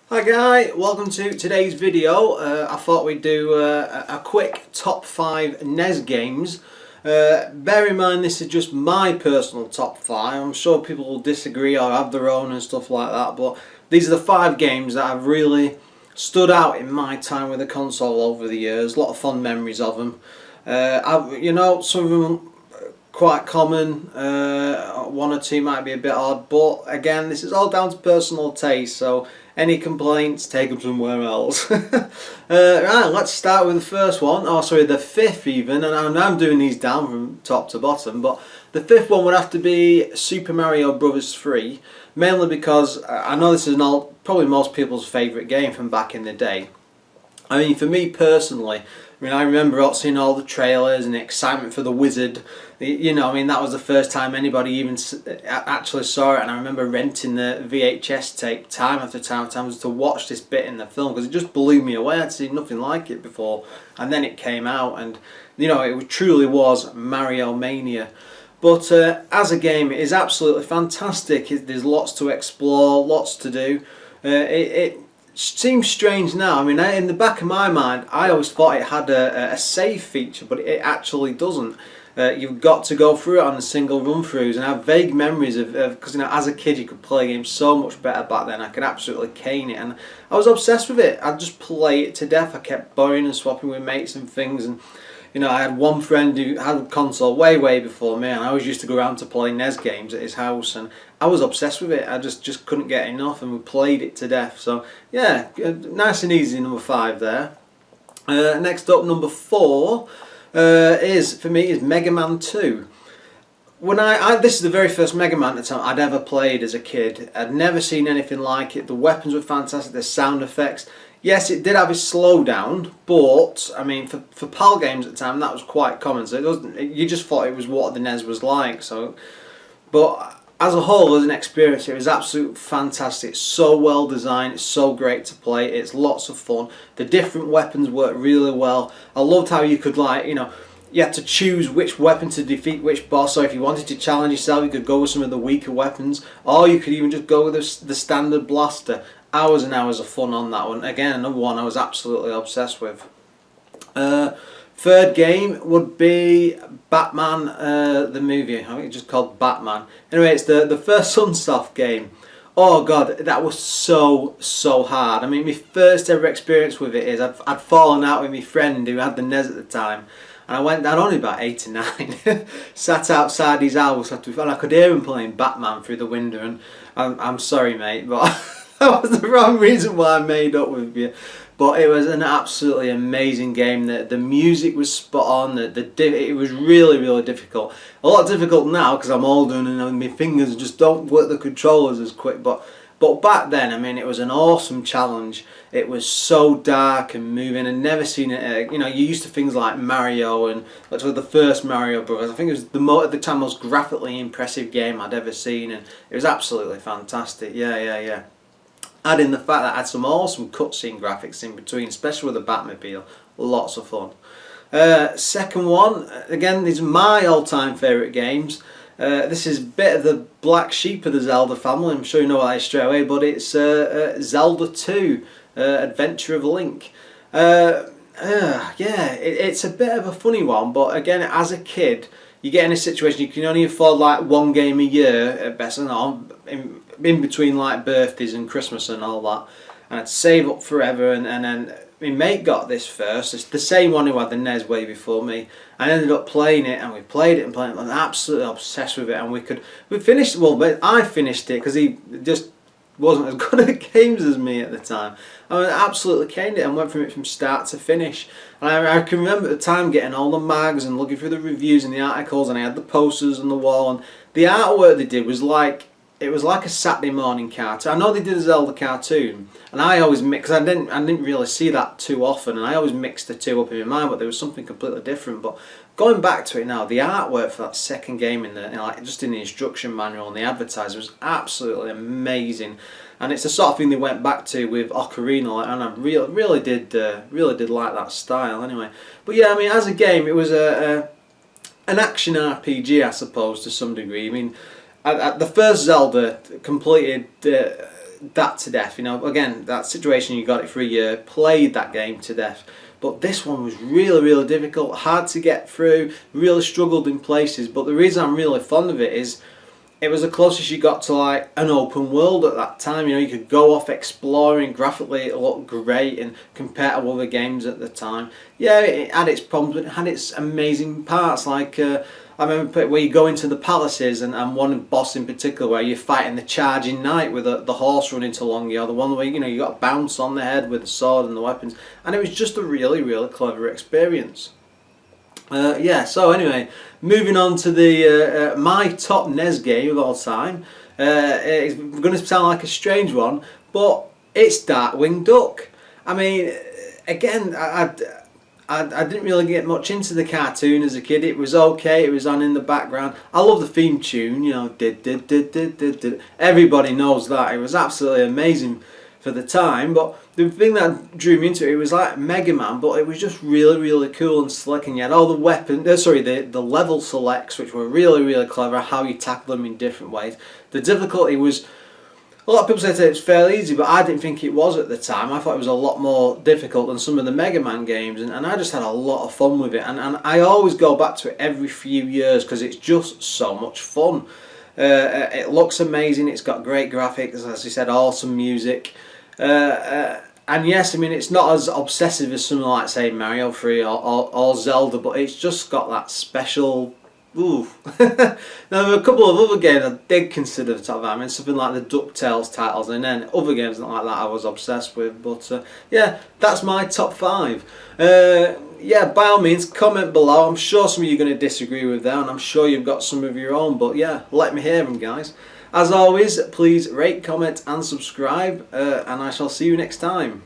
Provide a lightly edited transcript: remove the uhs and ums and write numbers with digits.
Hi guys, welcome to today's video. I thought we'd do a quick top 5 NES games. Bear in mind this is just my personal top 5. I'm sure people will disagree or have their own and stuff like that, but these are the 5 games that have really stood out in my time with the console over the years. A lot of fond memories of them. Some of them quite common, one or two might be a bit odd, but again, this is all down to personal taste, so any complaints, take them somewhere else. Right, let's start with the first one, the fifth even, and I'm doing these down from top to bottom, but the fifth one would have to be Super Mario Bros. 3, mainly because I know this is probably most people's favourite game from back in the day. I mean, for me personally, I remember seeing all the trailers and the excitement for the wizard. That was the first time anybody even actually saw it, and I remember renting the VHS tape time after time to watch this bit in the film because it just blew me away. I'd seen nothing like it before, and then it came out, and it truly was Mario Mania. But as a game, it is absolutely fantastic. There's lots to explore, lots to do. It seems strange now. In the back of my mind, I always thought it had a save feature, but it actually doesn't. You've got to go through it on a single run throughs, and I have vague memories of because as a kid you could play games so much better back then. I could absolutely cane it, and I was obsessed with it. I'd just play it to death. I kept borrowing and swapping with mates and things, and I had one friend who had a console way before me, and I always used to go around to play NES games at his house, and I was obsessed with it. I just couldn't get enough, and we played it to death. So yeah, nice and easy number 5 there. Next up, number 4 is Mega Man 2. When this is the very first Mega Man I'd ever played as a kid. I'd never seen anything like it. The weapons were fantastic, the sound effects. Yes, it did have a slowdown, but for PAL games at the time that was quite common. So you just thought it was what the NES was like. But as a whole, as an experience, it was absolutely fantastic. It's so well designed, it's so great to play, it's lots of fun. The different weapons work really well. I loved how you could you had to choose which weapon to defeat which boss. So if you wanted to challenge yourself, you could go with some of the weaker weapons, or you could even just go with the standard blaster. Hours and hours of fun on that one. Again, another one I was absolutely obsessed with. Third game would be Batman the movie. I think it's just called Batman. Anyway, it's the first Sunsoft game. Oh god, that was so hard. My first ever experience with it is I'd fallen out with my friend who had the NES at the time, and I went down only about 8 or 9. Sat outside his house, and I could hear him playing Batman through the window. And I'm sorry, mate, but that was the wrong reason why I made up with you. But it was an absolutely amazing game. The music was spot on. It was really difficult. A lot difficult now because I'm older and my fingers just don't work the controllers as quick. But back then, it was an awesome challenge. It was so dark and moving. I'd never seen it. You're used to things like Mario, and that's the first Mario Bros. I think it was at the time most graphically impressive game I'd ever seen, and it was absolutely fantastic. Yeah. Add in the fact that I had some awesome cutscene graphics in between, especially with the Batmobile. Lots of fun. Second one, again, these are my all-time favourite games. This is a bit of the black sheep of the Zelda family. I'm sure you know that straight away, but it's Zelda 2, Adventure of Link. It's a bit of a funny one, but again, as a kid, you get in a situation you can only afford like one game a year at best, in between like birthdays and Christmas and all that, and I'd save up forever, and then my mate got this first. It's the same one who had the NES way before me. I ended up playing it, and we played it and played it. I was absolutely obsessed with it, and we finished. Well, but I finished it because he just wasn't as good at games as me at the time. I absolutely caned it and went from start to finish. And I can remember at the time getting all the mags and looking through the reviews and the articles, and I had the posters on the wall, and the artwork they did was like, it was like a Saturday morning cartoon. I know they did a Zelda cartoon, and I always mixed. I didn't really see that too often, and I always mixed the two up in my mind. But there was something completely different. But going back to it now, the artwork for that second game just in the instruction manual and the advertiser was absolutely amazing, and it's the sort of thing they went back to with Ocarina, and I really did like that style. Anyway, but yeah, as a game, it was an action RPG, I suppose, to some degree. The first Zelda completed that to death. You know, again, that situation, you got it for a year, played that game to death. But this one was really, really difficult, hard to get through, really struggled in places. But the reason I'm really fond of it is it was the closest you got to like an open world at that time. You know, you could go off exploring. Graphically, it looked great and compared to other games at the time. Yeah, it had its problems, but it had its amazing parts. Like I remember where you go into the palaces, and one boss in particular where you're fighting the charging knight with the horse running along you, or the one where you got to bounce on the head with the sword and the weapons, and it was just a really, really clever experience. Yeah, so anyway, moving on to the my top NES game of all time. It's going to sound like a strange one, but it's Darkwing Duck. I mean, again, I didn't really get much into the cartoon as a kid. It was okay, it was on in the background. I love the theme tune, you know, did. Everybody knows that. It was absolutely amazing for the time, but the thing that drew me into it was like Mega Man, but it was just really, really cool and slick, and you had all the the level selects, which were really, really clever, how you tackle them in different ways. The difficulty was, a lot of people say it's fairly easy, but I didn't think it was at the time. I thought it was a lot more difficult than some of the Mega Man games, and I just had a lot of fun with it, and I always go back to it every few years because it's just so much fun. It looks amazing, it's got great graphics, as I said, awesome music. And yes, I mean, it's not as obsessive as something like, say, Mario 3 or Zelda, but it's just got that special... Ooh. Now, there were a couple of other games I did consider the top 5. I mean, something like the DuckTales titles, and then other games like that I was obsessed with. But yeah, that's my top 5. Yeah, by all means, comment below. I'm sure some of you are going to disagree with that, and I'm sure you've got some of your own. But yeah, let me hear them, guys. As always, please rate, comment and subscribe, and I shall see you next time.